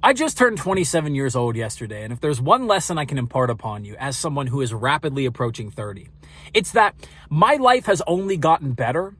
I just turned 27 years old yesterday, and if there's one lesson I can impart upon you as someone who is rapidly approaching 30, it's that my life has only gotten better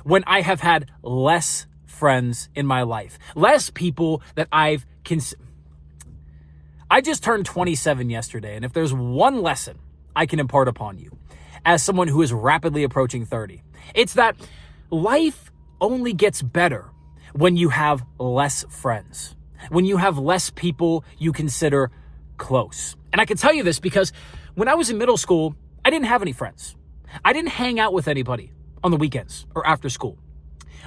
when I have had less friends in my life, less people that I just turned 27 yesterday, and if there's one lesson I can impart upon you as someone who is rapidly approaching 30, it's that life only gets better when you have less friends, when you have less people you consider close. And I can tell you this because when I was in middle school, I didn't have any friends. I didn't hang out with anybody on the weekends or after school.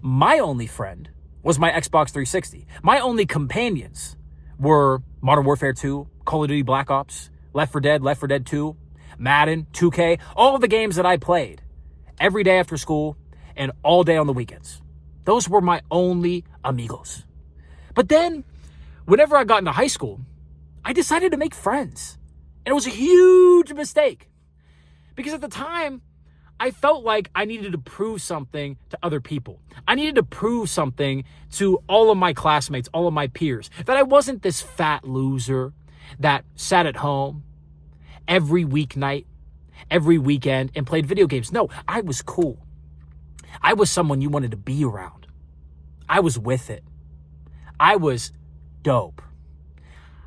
My only friend was my Xbox 360. My only companions were Modern Warfare 2, Call of Duty Black Ops, Left 4 Dead, Left 4 Dead 2, Madden, 2K, all of the games that I played every day after school and all day on the weekends. Those were my only amigos. But then, whenever I got into high school, I decided to make friends. And it was a huge mistake. Because at the time, I felt like I needed to prove something to other people. I needed to prove something to all of my classmates, all of my peers, that I wasn't this fat loser that sat at home every weeknight, every weekend, and played video games. No, I was cool. I was someone you wanted to be around. I was with it. I was dope.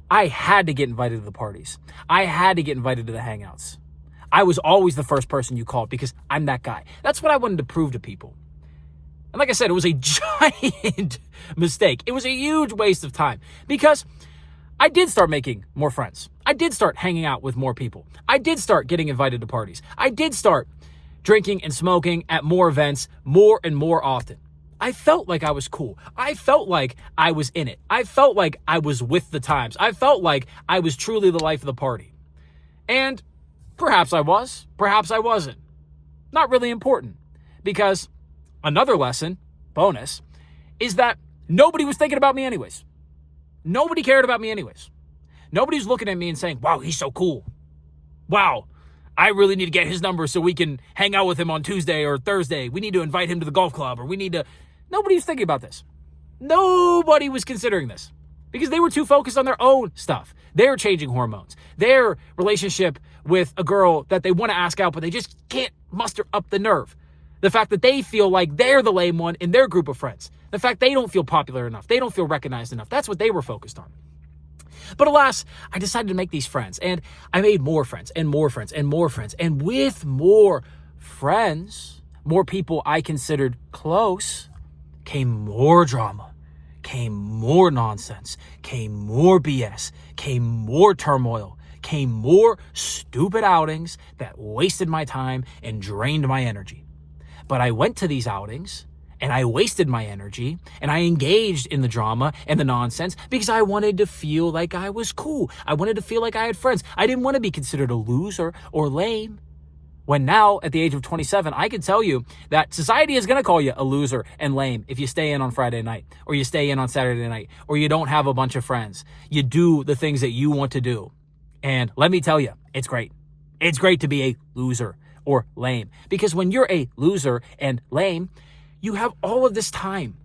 I had to get invited to the parties. I had to get invited to the hangouts. I was always the first person you called because I'm that guy. That's what I wanted to prove to people. And like I said, it was a giant mistake. It was a huge waste of time because I did start making more friends. I did start hanging out with more people. I did start getting invited to parties. I did start drinking and smoking at more events more and more often. I felt like I was cool. I felt like I was in it. I felt like I was with the times. I felt like I was truly the life of the party. And perhaps I was, perhaps I wasn't. Not really important, because another lesson, bonus, is that nobody was thinking about me anyways. Nobody cared about me anyways. Nobody's looking at me and saying, wow, he's so cool. Wow, I really need to get his number so we can hang out with him on Tuesday or Thursday. We need to invite him to the golf club, or we need to... Nobody was thinking about this. Nobody was considering this because they were too focused on their own stuff. Their changing hormones, their relationship with a girl that they want to ask out, but they just can't muster up the nerve. The fact that they feel like they're the lame one in their group of friends. The fact they don't feel popular enough. They don't feel recognized enough. That's what they were focused on. But alas, I decided to make these friends, and I made more friends and more friends and more friends. And with more friends, more people I considered close, came more drama, came more nonsense, came more BS, came more turmoil, came more stupid outings that wasted my time and drained my energy. But I went to these outings and I wasted my energy and I engaged in the drama and the nonsense because I wanted to feel like I was cool. I wanted to feel like I had friends. I didn't want to be considered a loser or lame. When now, at the age of 27, I can tell you that society is going to call you a loser and lame if you stay in on Friday night, or you stay in on Saturday night, or you don't have a bunch of friends. You do the things that you want to do. And let me tell you, it's great. It's great to be a loser or lame. Because when you're a loser and lame, you have all of this time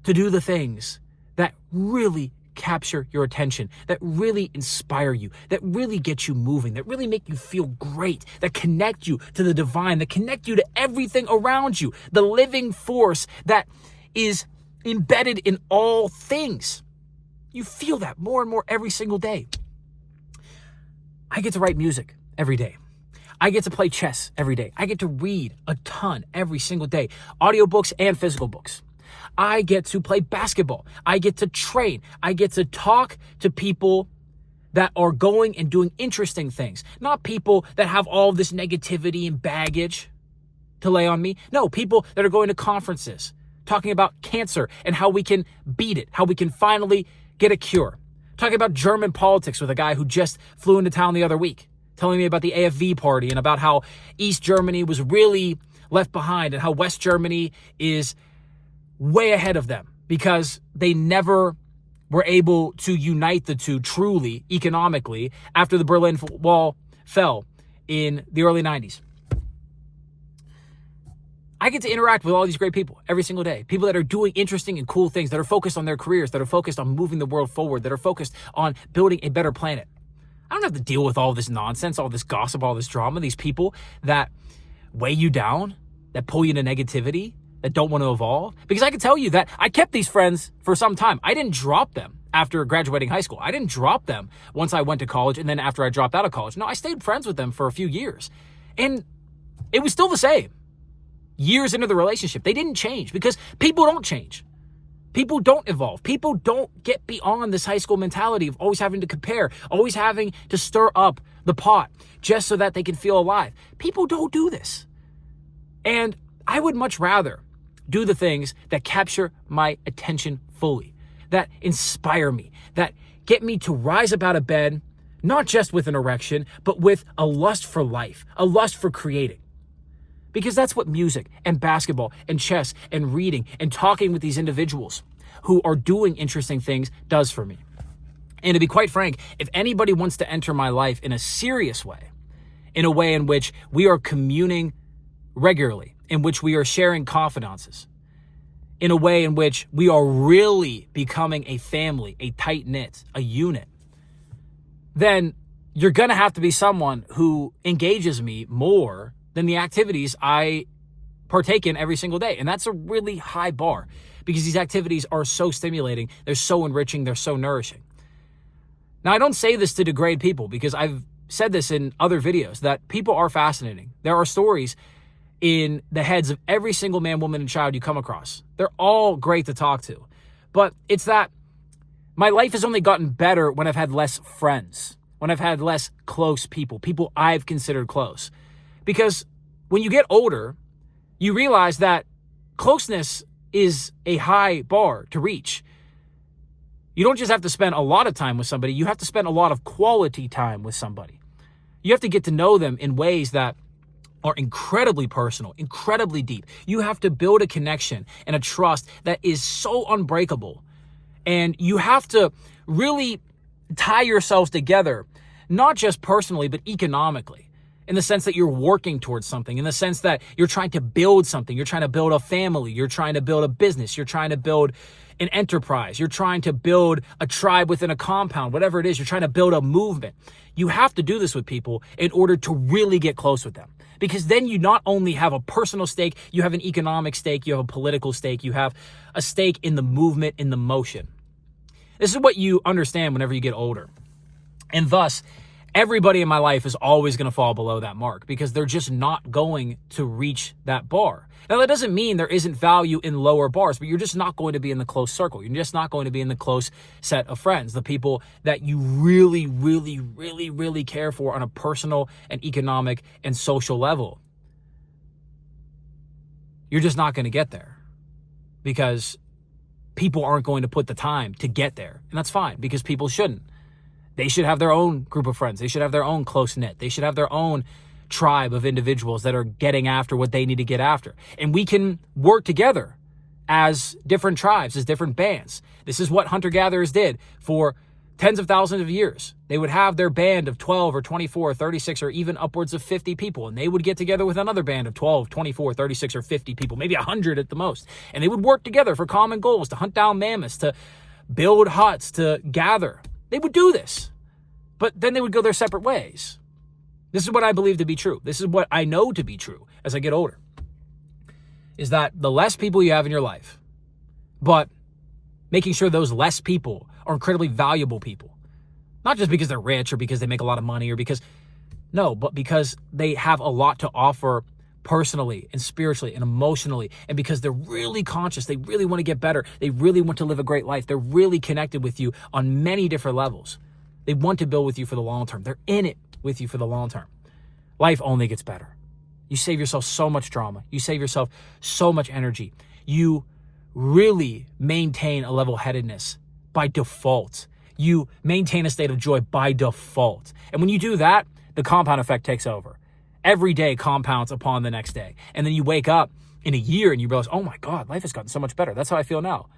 to do the things that really capture your attention, that really inspire you, that really get you moving, that really make you feel great, that connect you to the divine, that connect you to everything around you, the living force that is embedded in all things. You feel that more and more every single day. I get to write music every day. I get to play chess every day. I get to read a ton every single day, audiobooks and physical books. I get to play basketball. I get to train. I get to talk to people that are going and doing interesting things. Not people that have all this negativity and baggage to lay on me. No, people that are going to conferences, talking about cancer and how we can beat it, how we can finally get a cure. Talking about German politics with a guy who just flew into town the other week, telling me about the AFV party and about how East Germany was really left behind and how West Germany is way ahead of them because they never were able to unite the two truly economically after the Berlin Wall fell in the early 90s. I get to interact with all these great people every single day. People that are doing interesting and cool things, that are focused on their careers, that are focused on moving the world forward, that are focused on building a better planet. I don't have to deal with all this nonsense, all this gossip, all this drama, these people that weigh you down, that pull you into negativity, that don't want to evolve. Because I can tell you that I kept these friends for some time. I didn't drop them after graduating high school. I didn't drop them once I went to college and then after I dropped out of college. No, I stayed friends with them for a few years. And it was still the same. Years into the relationship, they didn't change because people don't change. People don't evolve. People don't get beyond this high school mentality of always having to compare, always having to stir up the pot just so that they can feel alive. People don't do this. And I would much rather do the things that capture my attention fully, that inspire me, that get me to rise up out of bed, not just with an erection, but with a lust for life, a lust for creating. Because that's what music and basketball and chess and reading and talking with these individuals who are doing interesting things does for me. And to be quite frank, if anybody wants to enter my life in a serious way, in a way in which we are communing regularly, in which we are sharing confidences, in a way in which we are really becoming a family, a tight-knit, a unit, then you're going to have to be someone who engages me more than the activities I partake in every single day. And that's a really high bar because these activities are so stimulating, they're so enriching, they're so nourishing. Now, I don't say this to degrade people because I've said this in other videos that people are fascinating. There are stories in the heads of every single man, woman, and child you come across. They're all great to talk to. But it's that my life has only gotten better when I've had less friends, when I've had less close people I've considered close. Because when you get older, you realize that closeness is a high bar to reach. You don't just have to spend a lot of time with somebody, you have to spend a lot of quality time with somebody. You have to get to know them in ways that are incredibly personal, incredibly deep. You have to build a connection and a trust that is so unbreakable. And you have to really tie yourselves together, not just personally, but economically. In the sense that you're working towards something, in the sense that you're trying to build something, you're trying to build a family, you're trying to build a business, you're trying to build an enterprise, you're trying to build a tribe within a compound, whatever it is, you're trying to build a movement. You have to do this with people in order to really get close with them. Because then you not only have a personal stake, you have an economic stake, you have a political stake, you have a stake in the movement, in the motion. This is what you understand whenever you get older. And thus, everybody in my life is always going to fall below that mark because they're just not going to reach that bar. Now, that doesn't mean there isn't value in lower bars, but you're just not going to be in the close circle. You're just not going to be in the close set of friends, the people that you really, really, really, really care for on a personal and economic and social level. You're just not going to get there because people aren't going to put the time to get there. And that's fine because people shouldn't. They should have their own group of friends. They should have their own close-knit. They should have their own tribe of individuals that are getting after what they need to get after. And we can work together as different tribes, as different bands. This is what hunter-gatherers did for tens of thousands of years. They would have their band of 12 or 24 or 36 or even upwards of 50 people. And they would get together with another band of 12, 24, 36 or 50 people, maybe 100 at the most. And they would work together for common goals, to hunt down mammoths, to build huts, to gather. They would do this, but then they would go their separate ways. This is what I believe to be true. This is what I know to be true as I get older, is that the less people you have in your life, but making sure those less people are incredibly valuable people, not just because they're rich or because they make a lot of money or because, no, but because they have a lot to offer personally and spiritually and emotionally, and because they're really conscious, they really want to get better, they really want to live a great life, they're really connected with you on many different levels. They want to build with you for the long term. They're in it with you for the long term. Life only gets better. You save yourself so much drama. You save yourself so much energy. You really maintain a level-headedness by default. You maintain a state of joy by default. And when you do that, the compound effect takes over. Every day compounds upon the next day. And then you wake up in a year and you realize, oh my God, life has gotten so much better. That's how I feel now.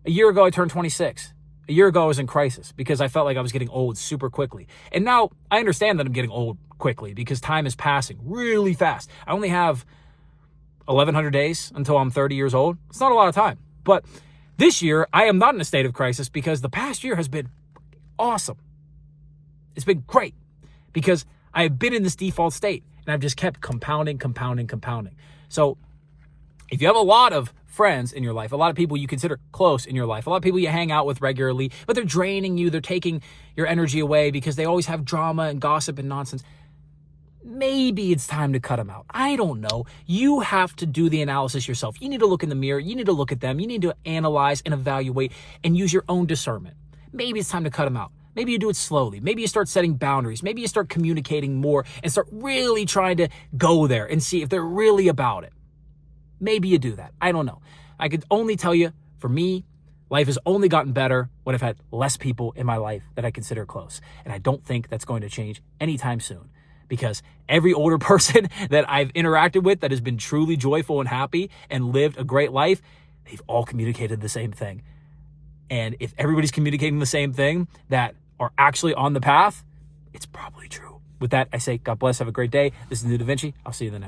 A year ago, I turned 26. A year ago, I was in crisis because I felt like I was getting old super quickly. And now I understand that I'm getting old quickly because time is passing really fast. I only have 1,100 days until I'm 30 years old. It's not a lot of time. But this year, I am not in a state of crisis because the past year has been awesome. It's been great because I've been in this default state and I've just kept compounding. So if you have a lot of friends in your life, a lot of people you consider close in your life, a lot of people you hang out with regularly, but they're draining you, they're taking your energy away because they always have drama and gossip and nonsense, maybe it's time to cut them out. I don't know. You have to do the analysis yourself. You need to look in the mirror. You need to look at them. You need to analyze and evaluate and use your own discernment. Maybe it's time to cut them out. Maybe you do it slowly. Maybe you start setting boundaries. Maybe you start communicating more and start really trying to go there and see if they're really about it. Maybe you do that. I don't know. I could only tell you, for me, life has only gotten better when I've had less people in my life that I consider close. And I don't think that's going to change anytime soon. Because every older person that I've interacted with that has been truly joyful and happy and lived a great life, they've all communicated the same thing. And if everybody's communicating the same thing that are actually on the path, it's probably true. With that, I say, God bless. Have a great day. This is New Da Vinci. I'll see you in the next.